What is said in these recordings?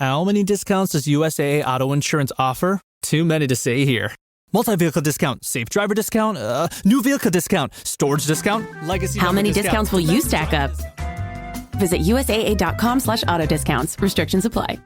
How many discounts does USAA Auto Insurance offer? Too many to say here. Multi-vehicle discount, safe driver discount, new vehicle discount, storage discount, legacy. How many discounts will you stack up? Visit USAA.com/auto discounts. Restrictions apply.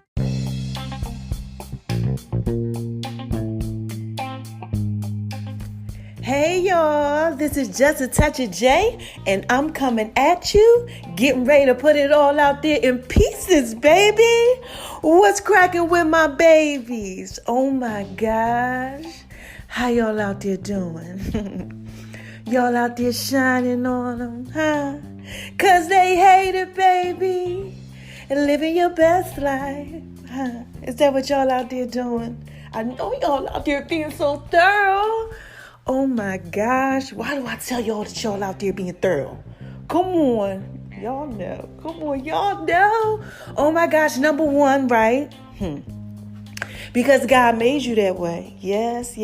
Hey y'all, this is Just a Touch of J, and I'm coming at you, getting ready to put it all out there in pieces, baby. What's cracking with my babies? Oh my gosh, how y'all out there doing? Y'all out there shining on them, huh? 'Cause they hate it, baby, and living your best life, huh? Is that what y'all out there doing? I know y'all out there being so thorough. Oh my gosh, why do I tell y'all that y'all out there being thorough? Come on, y'all know. Come on, y'all know. Oh my gosh, number one, right? Because God made you that way. Yes.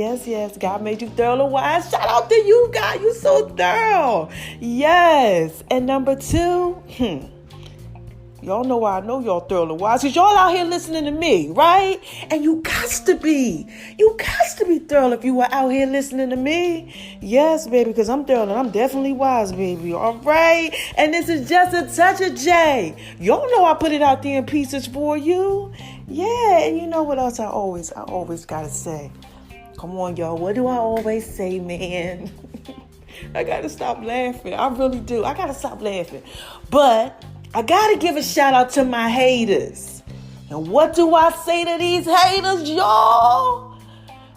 God made you thorough and wise. Shout out to you, God. You so thorough. Yes. And number two, y'all know why I know y'all thorough and wise, because y'all out here listening to me, right? And you got to be. You got to be thorough if you were out here listening to me. Yes, baby, because I'm thorough and I'm definitely wise, baby. All right? And this is Just a Touch of J. Y'all know I put it out there in pieces for you. Yeah, and you know what else I always got to say? Come on, y'all. What do I always say, man? I got to stop laughing. I really do. I got to stop laughing. But I gotta give a shout out to my haters. And what do I say to these haters, y'all?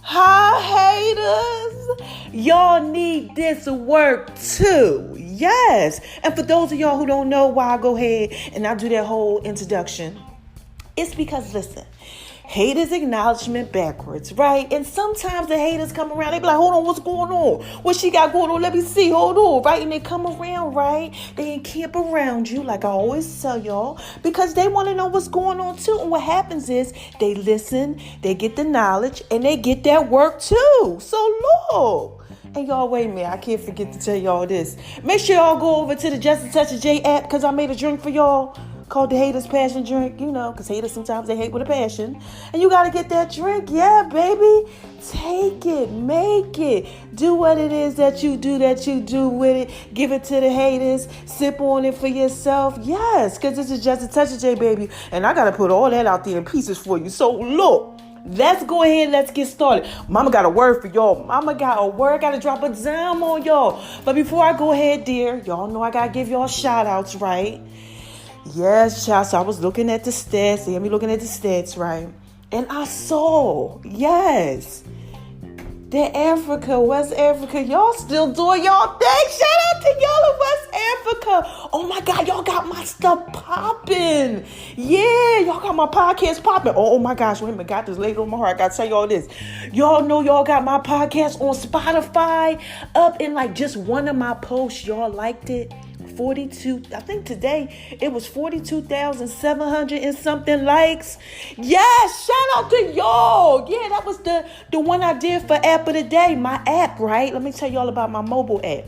Hi, haters. Y'all need this work too. Yes. And for those of y'all who don't know why I go ahead and I do that whole introduction, it's because, listen, haters acknowledgement backwards, right? And sometimes the haters come around, they be like, hold on, what's going on? What she got going on? Let me see, hold on, right? And they come around, right? They encamp around you, like I always tell y'all, because they want to know what's going on too. And what happens is they listen, they get the knowledge, and they get that work too. So look. And y'all, wait a minute, I can't forget to tell y'all this. Make sure y'all go over to the Just a Touch of J app, because I made a drink for y'all called the Haters Passion Drink, you know, because haters sometimes they hate with a passion. And you got to get that drink. Yeah, baby. Take it. Make it. Do what it is that you do with it. Give it to the haters. Sip on it for yourself. Yes, because this is Just a Touch of J, baby. And I got to put all that out there in pieces for you. So look, let's go ahead and let's get started. Mama got a word for y'all. Mama got a word. Got to drop a dime on y'all. But before I go ahead, dear, y'all know I got to give y'all shout outs, right? Yes, child. So I was looking at the stats. They had me looking at the stats, right? And I saw, yes, that Africa, West Africa, y'all still doing y'all thing. Shout out to y'all in West Africa. Oh my God, y'all got my stuff popping. Yeah, y'all got my podcast popping. Oh my gosh, wait a minute, got this laid on my heart. I gotta tell y'all this. Y'all know y'all got my podcast on Spotify up in like just one of my posts. Y'all liked it. 42, I think today it was 42,700 and something likes. Yes, shout out to y'all. Yeah, that was the one I did for app of the day, my app, right? Let me tell y'all about my mobile app.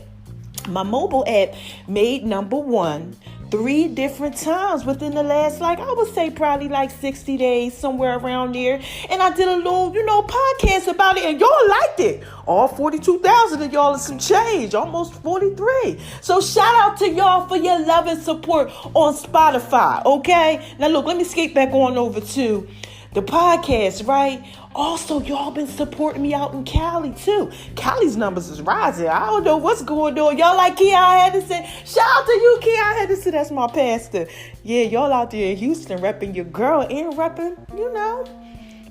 My mobile app made number one 3 different times within the last, like, I would say probably like 60 days, somewhere around there. And I did a little, podcast about it, and y'all liked it. All 42,000 of y'all is some change, almost 43. So shout out to y'all for your love and support on Spotify, okay? Now look, let me skate back on over to the podcast, right? Also, y'all been supporting me out in Cali, too. Cali's numbers is rising. I don't know what's going on. Y'all like Keon Henderson? Shout out to you, Keon Henderson. That's my pastor. Yeah, y'all out there in Houston repping your girl and repping,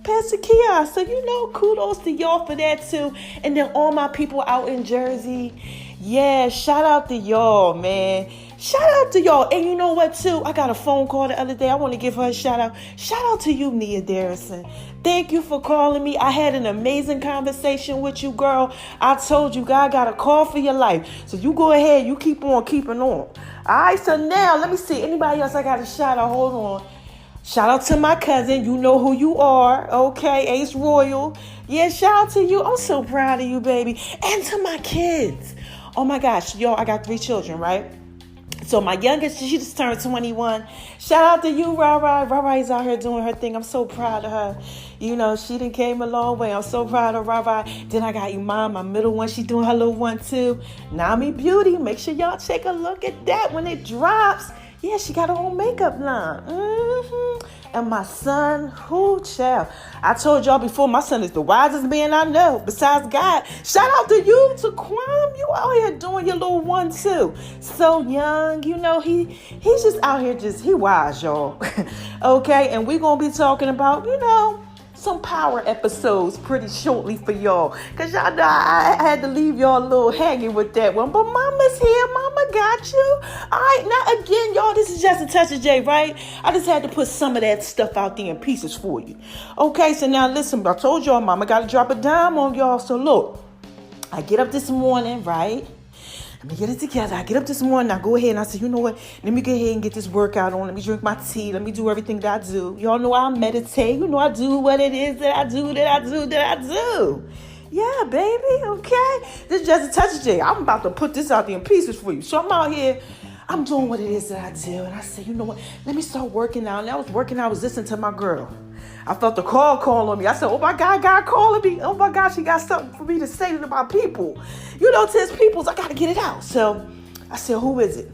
Pastor Keon. So, kudos to y'all for that, too. And then all my people out in Jersey. Yeah, shout out to y'all, man. Shout out to y'all. And you know what, too? I got a phone call the other day. I want to give her a shout out. Shout out to you, Nia Darrison. Thank you for calling me. I had an amazing conversation with you, girl. I told you, God got a call for your life. So you go ahead. You keep on keeping on. All right, so now let me see. Anybody else I got a shout out? Hold on. Shout out to my cousin. You know who you are. Okay, Ace Royal. Yeah, shout out to you. I'm so proud of you, baby. And to my kids. Oh, my gosh. Yo, I got 3 children, right? So my youngest, she just turned 21. Shout out to you, Rara. Rara's out here doing her thing. I'm so proud of her. You know, she done came a long way. I'm so proud of Rara. Then I got Iman, my middle one. She doing her little one too. Nami Beauty. Make sure y'all take a look at that when it drops. Yeah, she got her own makeup line. And my son, who child? I told y'all before, my son is the wisest man I know, besides God. Shout out to you, to Kwame. You out here doing your little one too. So young, you know, he's just out here he wise, y'all. Okay, and we're going to be talking about, you know, some power episodes pretty shortly for y'all. Because y'all know I had to leave y'all a little hanging with that one. But Mama's here. Mama got you. All right, now again, y'all, this is just a touch of J, right? I just had to put some of that stuff out there in pieces for you. Okay, so now listen, I told y'all Mama got to drop a dime on y'all. So look, I get up this morning, right? Let me get it together. I get up this morning, I go ahead and I say, you know what? Let me go ahead and get this workout on. Let me drink my tea. Let me do everything that I do. Y'all know I meditate. You know I do what it is that I do. Yeah, baby. Okay. This is just a touch of J. I'm about to put this out there in pieces for you. So I'm out here. I'm doing what it is that I do. And I say, you know what? Let me start working out. And I was working. I was listening to my girl. I felt the call on me. I said, oh my God, God calling me. Oh my God, she got something for me to say to my people. You know, to his peoples, I got to get it out. So I said, who is it?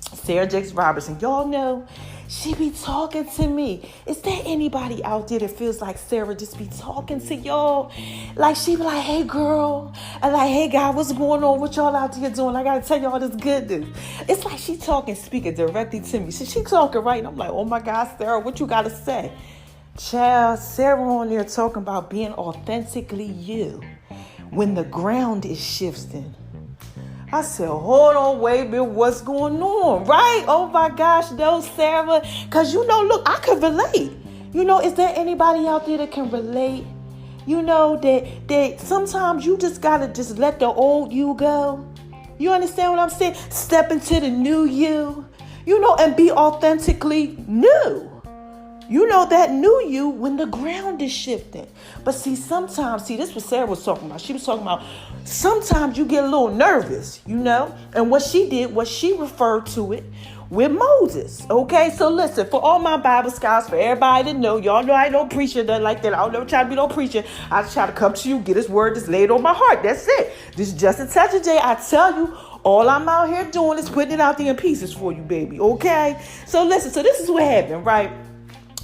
Sarah Jakes Robertson. Y'all know she be talking to me. Is there anybody out there that feels like Sarah just be talking to y'all? Like she be like, hey girl. And like, hey guy, what's going on? What y'all out there doing? I got to tell y'all this goodness. It's like she speaking directly to me. So she talking right. And I'm like, oh my God, Sarah, what you got to say? Child, Sarah on there talking about being authentically you when the ground is shifting. I said, hold on, wait a minute, what's going on, right? Oh my gosh, no, Sarah. Because, you know, look, I could relate. You know, is there anybody out there that can relate? You know, that sometimes you just got to just let the old you go. You understand what I'm saying? Step into the new you, you know, and be authentically new. You know, that new you when the ground is shifting. But sometimes, this is what Sarah was talking about. She was talking about sometimes you get a little nervous, you know. And what she did was she referred to it with Moses. Okay, so listen, for all my Bible scholars, for everybody to know, y'all know I don't preach it like that. I don't never try to be no preacher. I just try to come to you, get his word that's laid on my heart. That's it. This is just a touch of J. I tell you, all I'm out here doing is putting it out there in pieces for you, baby. Okay, so listen, so this is what happened, right?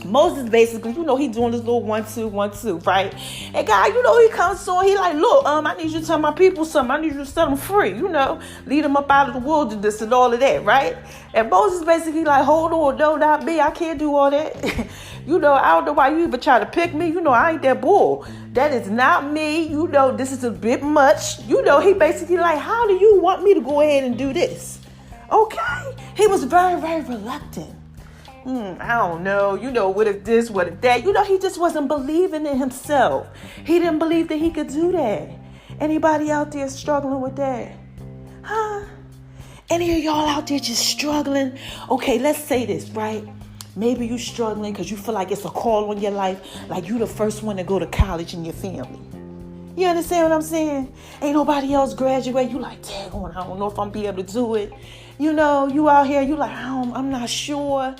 Moses basically, you know, he doing this little 1, 2, 1, 2, right? And God, you know, he comes on, he like, look, I need you to tell my people something. I need you to set them free, you know, lead them up out of the wilderness and all of that, right? And Moses basically like, hold on, no, not me. I can't do all that. You know, I don't know why you even try to pick me. You know, I ain't that bull. That is not me. You know, this is a bit much. You know, he basically like, how do you want me to go ahead and do this? Okay. He was very, very reluctant. I don't know, you know, what if this, what if that? You know, he just wasn't believing in himself. He didn't believe that he could do that. Anybody out there struggling with that? Huh? Any of y'all out there just struggling? Okay, let's say this, right? Maybe you struggling because you feel like it's a call on your life, like you the first one to go to college in your family. You understand what I'm saying? Ain't nobody else graduate. You like, dang on, I don't know if I'm be able to do it. You know, you out here, you like, I'm not sure.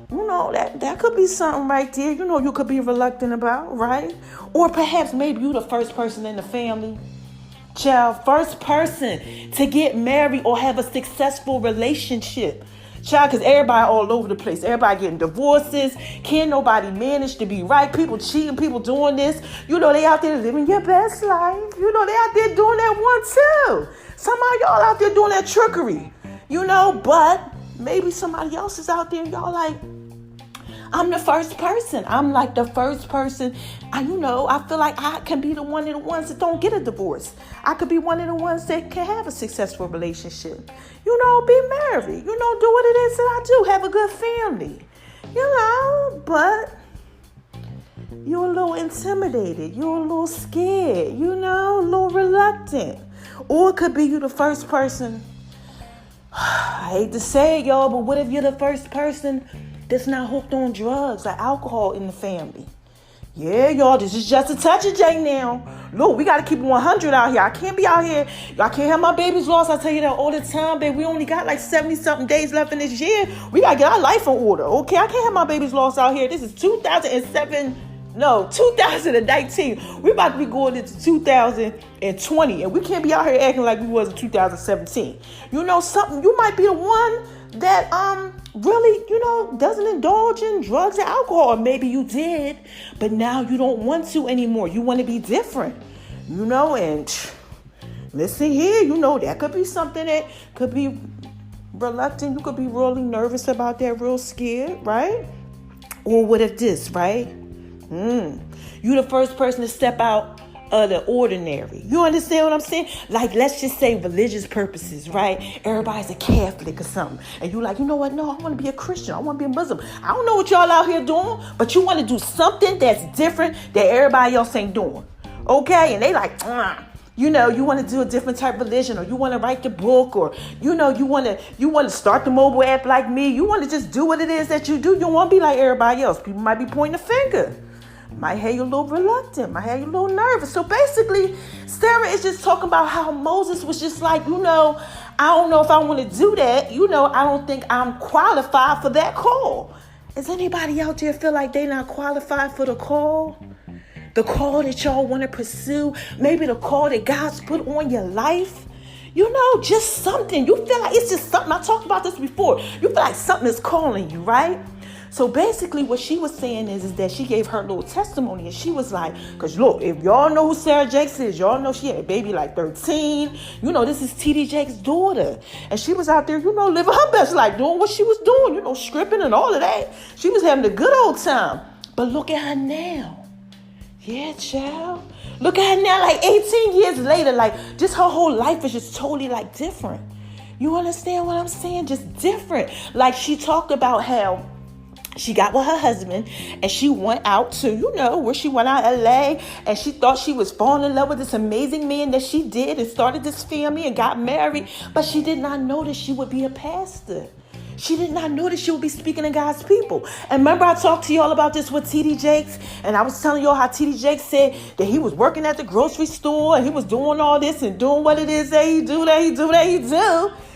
You know, that could be something right there. You know, you could be reluctant about, right? Or perhaps maybe you the first person in the family. Child, first person to get married or have a successful relationship. Child, because everybody all over the place. Everybody getting divorces. Can't nobody manage to be right. People cheating, people doing this. You know, they out there living your best life. You know, they out there doing that one too. Some of y'all out there doing that trickery. You know, but maybe somebody else is out there and y'all like, I'm the first person. I'm like the first person. I feel like I can be one of the ones that don't get a divorce. I could be one of the ones that can have a successful relationship. You know, be married. You know, do what it is that I do. Have a good family. You know, but you're a little intimidated. You're a little scared. You know, a little reluctant. Or it could be you the first person. I hate to say it, y'all, but what if you're the first person that's not hooked on drugs or alcohol in the family? Yeah, y'all, this is just a touch of J now. Look, we got to keep it 100 out here. I can't be out here. I can't have my babies lost. I tell you that all the time, babe. We only got like 70-something days left in this year. We got to get our life in order, okay? I can't have my babies lost out here. This is 2019. We about to be going into 2020, and we can't be out here acting like we was in 2017. You know something? You might be the one that really, doesn't indulge in drugs and alcohol. Or maybe you did, but now you don't want to anymore. You want to be different, and listen here, that could be something that could be reluctant. You could be really nervous about that, real scared, right? Or what if this, right? You the first person to step out of the ordinary. You understand what I'm saying? Like, let's just say religious purposes, right? Everybody's a Catholic or something. And you like, you know what? No, I want to be a Christian. I want to be a Muslim. I don't know what y'all out here doing, but you want to do something that's different that everybody else ain't doing. Okay? And they like, you want to do a different type of religion, or you want to write the book, or, you want to start the mobile app like me. You want to just do what it is that you do. You don't want to be like everybody else. People might be pointing a finger. Might have you a little reluctant, might have you a little nervous. So basically, Sarah is just talking about how Moses was just like, I don't know if I want to do that. I don't think I'm qualified for that call. Is anybody out there feel like they're not qualified for the call? The call that y'all want to pursue? Maybe the call that God's put on your life? Just something. You feel like it's just something. I talked about this before. You feel like something is calling you, right? So basically what she was saying is that she gave her little testimony, and she was like, because look, if y'all know who Sarah Jakes is, y'all know she had a baby like 13. This is T.D. Jakes' daughter. And she was out there, living her best life, doing what she was doing, stripping and all of that. She was having a good old time. But look at her now. Yeah, child. Look at her now, like 18 years later, like just her whole life is just totally like different. You understand what I'm saying? Just different. Like she talked about how she got with her husband and she went out to, where she went out LA, and she thought she was falling in love with this amazing man that she did and started this family and got married. But she did not know that she would be a pastor. She did not know that she would be speaking to God's people. And remember I talked to y'all about this with T.D. Jakes, and I was telling y'all how T.D. Jakes said that he was working at the grocery store and he was doing all this and doing what it is that he do.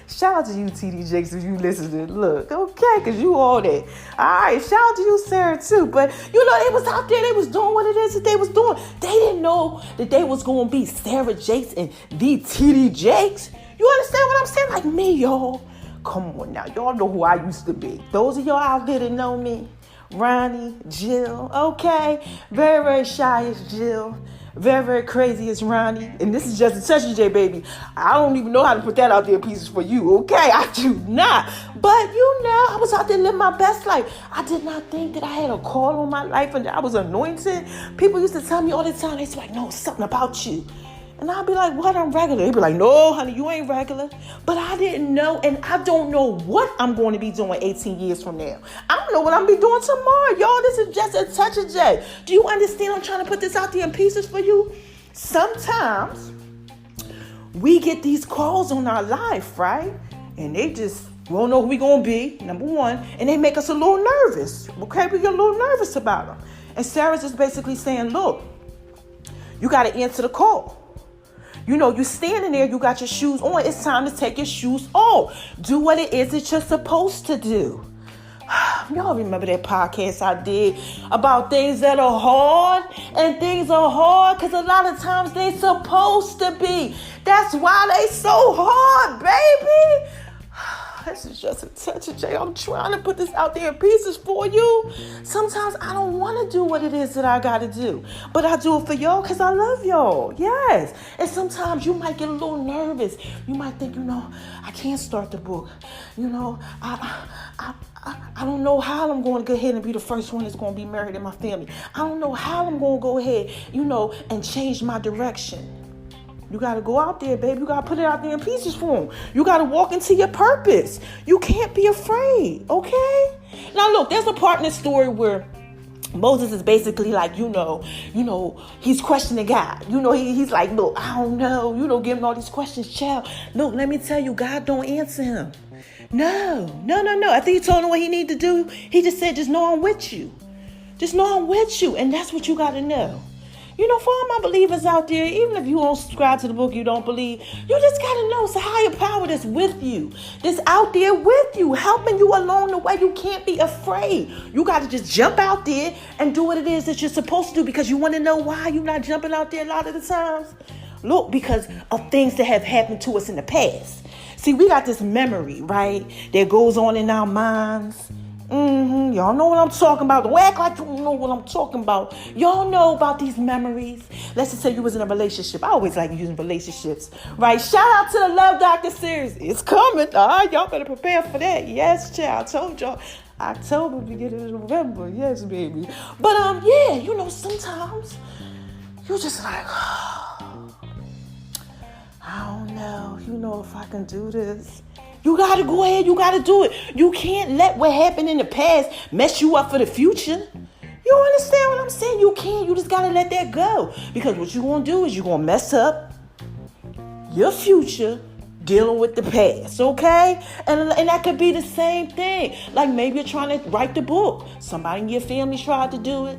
Shout out to you, T.D. Jakes, if you listen to it. Look, okay, because you all that. All right, shout out to you, Sarah, too. But, they was out there. They was doing what it is that they was doing. They didn't know that they was going to be Sarah Jakes and the T.D. Jakes. You understand what I'm saying? Like me, y'all. Come on now. Y'all know who I used to be. Those of y'all out there that know me. Ronnie, Jill, okay. Very, very shy as Jill. Very, very crazy as Ronnie. And this is just a Touchy J, baby. I don't even know how to put that out there in pieces for you, okay? I do not. But, I was out there living my best life. I did not think that I had a call on my life and that I was anointed. People used to tell me all the time, they say, like, no, something about you. And I'd be like, what? I'm regular. They'd be like, no, honey, you ain't regular. But I didn't know, and I don't know what I'm going to be doing 18 years from now. I don't know what I'm going to be doing tomorrow. Y'all, this is just a touch of J. Do you understand? I'm trying to put this out there in pieces for you. Sometimes we get these calls on our life, right? And they just won't know who we're going to be, number one. And they make us a little nervous. Okay, we get a little nervous about them. And Sarah's just basically saying, look, you got to answer the call. You standing there, you got your shoes on. It's time to take your shoes off. Do what it is that you're supposed to do. Y'all remember that podcast I did about things that are hard? And things are hard because a lot of times they're supposed to be. That's why they so hard, baby. This is just a touch of J. I'm trying to put this out there in pieces for you. Sometimes I don't want to do what it is that I got to do. But I do it for y'all because I love y'all. Yes. And sometimes you might get a little nervous. You might think, I can't start the book. I don't know how I'm going to go ahead and be the first one that's going to be married in my family. I don't know how I'm going to go ahead, and change my direction. You got to go out there, baby. You got to put it out there in pieces for them. You got to walk into your purpose. You can't be afraid, okay? Now, look, there's a part in the story where Moses is basically like, he's questioning God. He's like, look, I don't know. Giving all these questions, child. Look, let me tell you, God don't answer him. No. I think he told him what he needed to do. He just said, just know I'm with you. Just know I'm with you. And that's what you got to know. For all my believers out there, even if you don't subscribe to the book, you don't believe, you just got to know it's a higher power that's with you, that's out there with you, helping you along the way. You can't be afraid. You got to just jump out there and do what it is that you're supposed to do, because you want to know why you're not jumping out there a lot of the times. Look, because of things that have happened to us in the past. See, we got this memory, right, that goes on in our minds. Y'all know what I'm talking about. Don't act like you don't know what I'm talking about. Y'all know about these memories. Let's just say you was in a relationship. I always like using relationships, right? Shout out to the Love Doctor series. It's coming. All right, y'all better prepare for that. Yes, child. I told y'all. October, beginning of November. Yes, baby. But, sometimes you're just like, I don't know, if I can do this. You got to go ahead. You got to do it. You can't let what happened in the past mess you up for the future. You understand what I'm saying? You can't. You just got to let that go. Because what you're going to do is you're going to mess up your future dealing with the past, okay? And that could be the same thing. Like maybe you're trying to write the book. Somebody in your family tried to do it,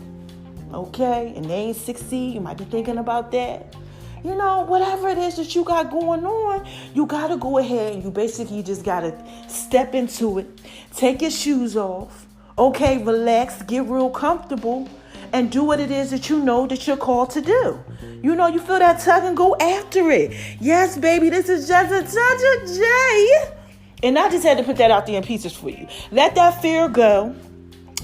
okay? And they ain't succeed. You might be thinking about that. Whatever it is that you got going on, you got to go ahead and you basically just got to step into it. Take your shoes off. Okay, relax, get real comfortable, and do what it is that you know that you're called to do. You feel that tug and go after it. Yes, baby, this is just a touch of J. And I just had to put that out there in pieces for you. Let that fear go.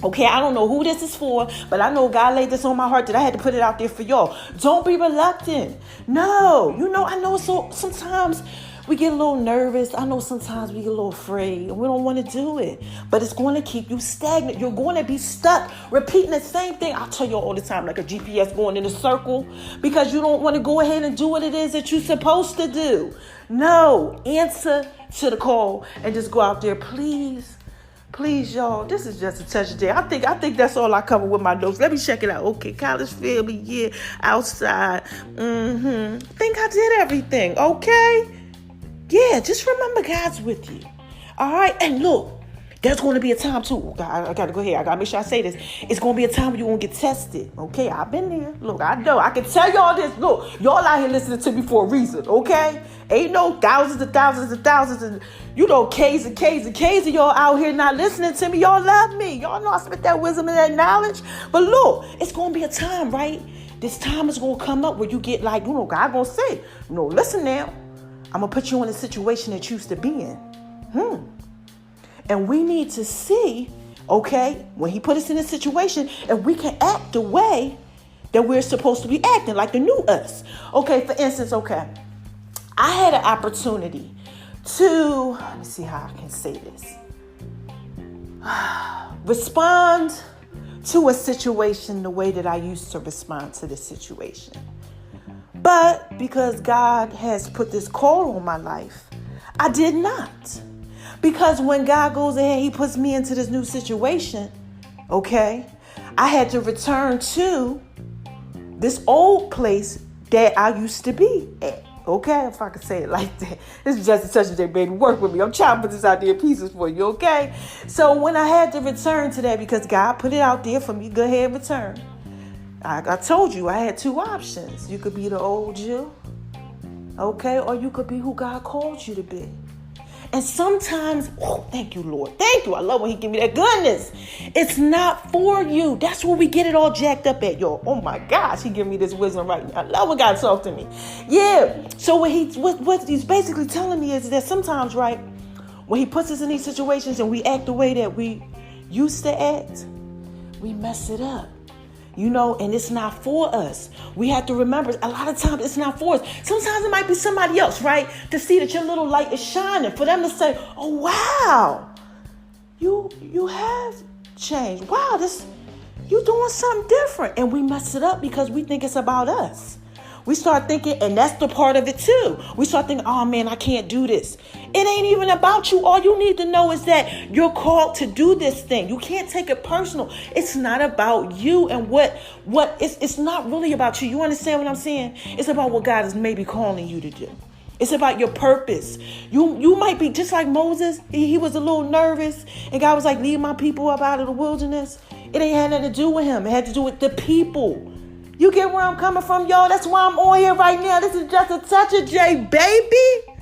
Okay, I don't know who this is for, but I know God laid this on my heart that I had to put it out there for y'all. Don't be reluctant. No, I know sometimes we get a little nervous. I know sometimes we get a little afraid and we don't want to do it, but it's going to keep you stagnant. You're going to be stuck repeating the same thing. I'll tell you all the time, like a GPS going in a circle, because you don't want to go ahead and do what it is that you're supposed to do. No, answer to the call and just go out there, please. Please, y'all, this is just a touch of day. I think that's all I cover with my notes. Let me check it out. Okay, college family, yeah, outside. Think I did everything, okay? Yeah, just remember God's with you. All right? And look, there's going to be a time, too. I got to go ahead. I got to make sure I say this. It's going to be a time when you're going to get tested, okay? I've been there. Look, I know. I can tell y'all this. Look, y'all out here listening to me for a reason, okay? Ain't no thousands and thousands and thousands and, K's and K's and K's of y'all out here not listening to me. Y'all love me. Y'all know I spit that wisdom and that knowledge. But look, it's going to be a time, right? This time is going to come up where you get like, God going to say, listen now. I'm going to put you in a situation that you used to be in. And we need to see, okay, when he put us in a situation, if we can act the way that we're supposed to be acting, like the new us. Okay, for instance, okay, I had an opportunity to, let me see how I can say this, respond to a situation the way that I used to respond to the situation. But because God has put this call on my life, I did not. Because when God goes ahead, he puts me into this new situation, okay, I had to return to this old place that I used to be at, okay, if I could say it like that. This is just a touch of day, baby. Work with me. I'm trying to put this out there in pieces for you, okay? So when I had to return to that, because God put it out there for me, go ahead and return. I told you I had two options. You could be the old you, okay, or you could be who God called you to be. And sometimes, thank you, Lord. Thank you. I love when he give me that goodness. It's not for you. That's where we get it all jacked up at, y'all. Oh, my gosh. He give me this wisdom right now. I love when God talk to me. Yeah. So what he's basically telling me is that sometimes, right, when he puts us in these situations and we act the way that we used to act, we mess it up. And it's not for us. We have to remember, a lot of times it's not for us. Sometimes it might be somebody else, right? To see that your little light is shining. For them to say, oh, wow, you have changed. Wow, you're doing something different. And we mess it up because we think it's about us. We start thinking, and that's the part of it too. We start thinking, oh man, I can't do this. It ain't even about you. All you need to know is that you're called to do this thing. You can't take it personal. It's not about you and it's not really about you. You understand what I'm saying? It's about what God is maybe calling you to do. It's about your purpose. You might be just like Moses. He was a little nervous and God was like, lead my people up out of the wilderness. It ain't had nothing to do with him. It had to do with the people. You get where I'm coming from, y'all? That's why I'm on here right now. This is Just a Touch of J, baby.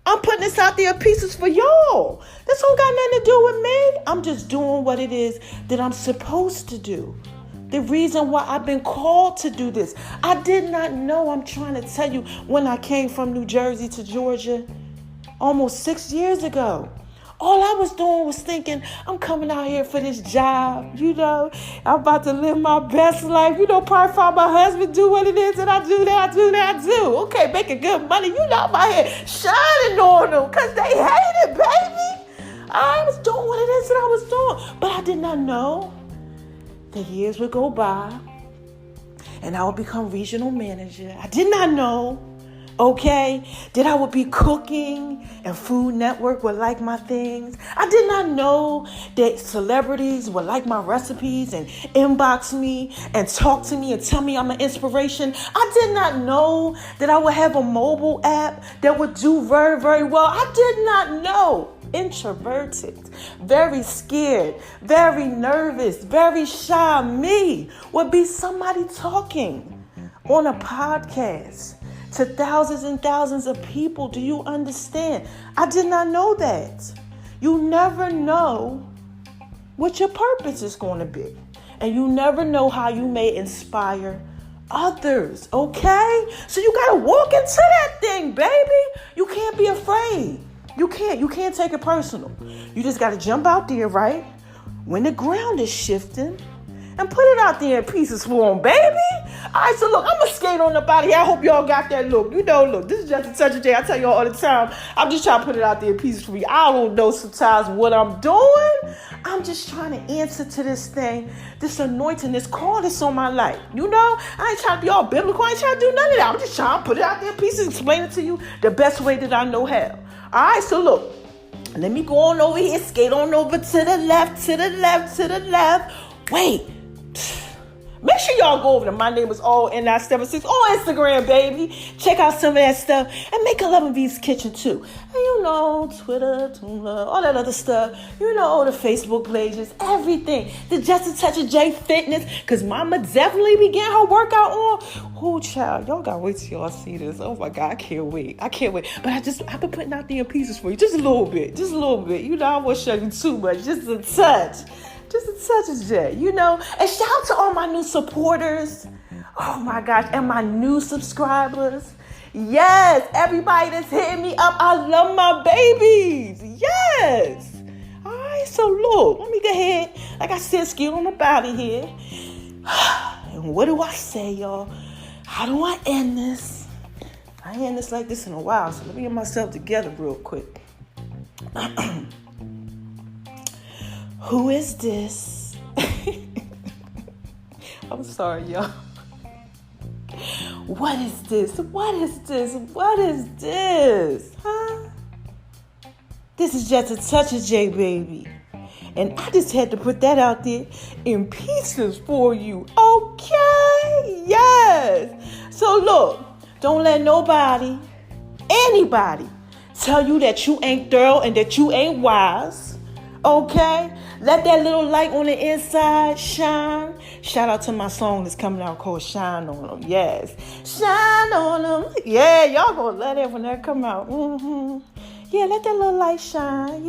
I'm putting this out there in pieces for y'all. This don't got nothing to do with me. I'm just doing what it is that I'm supposed to do. The reason why I've been called to do this. I did not know, I'm trying to tell you, when I came from New Jersey to Georgia almost 6 years ago. All I was doing was thinking, I'm coming out here for this job, I'm about to live my best life, probably find my husband, do what it is that I do. Okay, making good money, I'm out here shining on them because they hate it, baby. I was doing what it is that I was doing, but I did not know that years would go by and I would become regional manager. I did not know, that I would be cooking and Food Network would like my things. I did not know that celebrities would like my recipes and inbox me and talk to me and tell me I'm an inspiration. I did not know that I would have a mobile app that would do very, very well. I did not know. Introverted, very scared, very nervous, very shy me would be somebody talking on a podcast to thousands and thousands of people. Do you understand? I did not know that. You never know what your purpose is going to be. And you never know how you may inspire others, okay? So you got to walk into that thing, baby. You can't be afraid. You can't take it personal. You just got to jump out there, right? When the ground is shifting, and put it out there in pieces for them, baby. All right, so look, I'm going to skate on up out of here. I hope y'all got that look. Look, this is Just a Touch of J. I tell y'all all the time, I'm just trying to put it out there in pieces for you. I don't know sometimes what I'm doing. I'm just trying to answer to this thing, this anointing, this call that's on my life. I ain't trying to be all biblical. I ain't trying to do none of that. I'm just trying to put it out there in pieces, explain it to you the best way that I know how. All right, so look, let me go on over here, skate on over to the left, to the left, to the left. Wait. Make sure y'all go over to My Name Is All N976 on Instagram, baby. Check out some of that stuff. And make a Love and V's Kitchen, too. And Twitter, all that other stuff. The Facebook pages, everything. The Just a Touch of J Fitness. Because mama definitely began her workout on. Oh, child. Y'all got to wait till y'all see this. Oh, my God. I can't wait. But I've been putting out there in pieces for you. Just a little bit. I won't show you too much. Just a touch. Just a touch of J, And shout out to all my new supporters. Oh, my gosh. And my new subscribers. Yes. Everybody that's hitting me up. I love my babies. Yes. All right. So, look. Let me go ahead. Like I said, skate on up out of here. And what do I say, y'all? How do I end this? I ain't end this like this in a while. So, let me get myself together real quick. Who is this? I'm sorry, y'all. What is this? Huh? This is Just a Touch of J, baby. And I just had to put that out there in pieces for you. Okay? Yes. So look, don't let anybody tell you that you ain't thorough and that you ain't wise. Okay? Let that little light on the inside shine. Shout out to my song that's coming out called Shine On Them. Yes. Shine on them. Yeah, y'all gonna let it when that come out. Yeah, let that little light shine,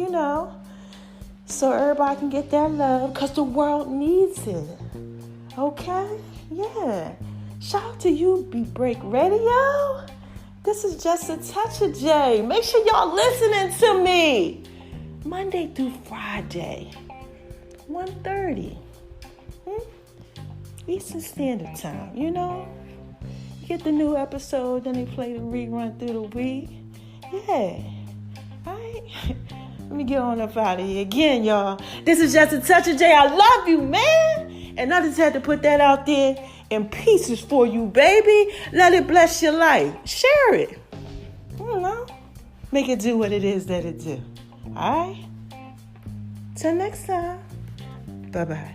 so everybody can get that love because the world needs it. Okay? Yeah. Shout out to you, Beat Break Radio. This is Just a Touch of J. Make sure y'all listening to me. Monday through Friday, 1:30 Eastern Standard Time, You get the new episode, then they play the rerun through the week. Yeah. All right. Let me get on up out of here again, y'all. This is Just a Touch of J. I love you, man. And I just had to put that out there in pieces for you, baby. Let it bless your life. Share it. Make it do what it is that it do. All right? Till next time. Bye-bye.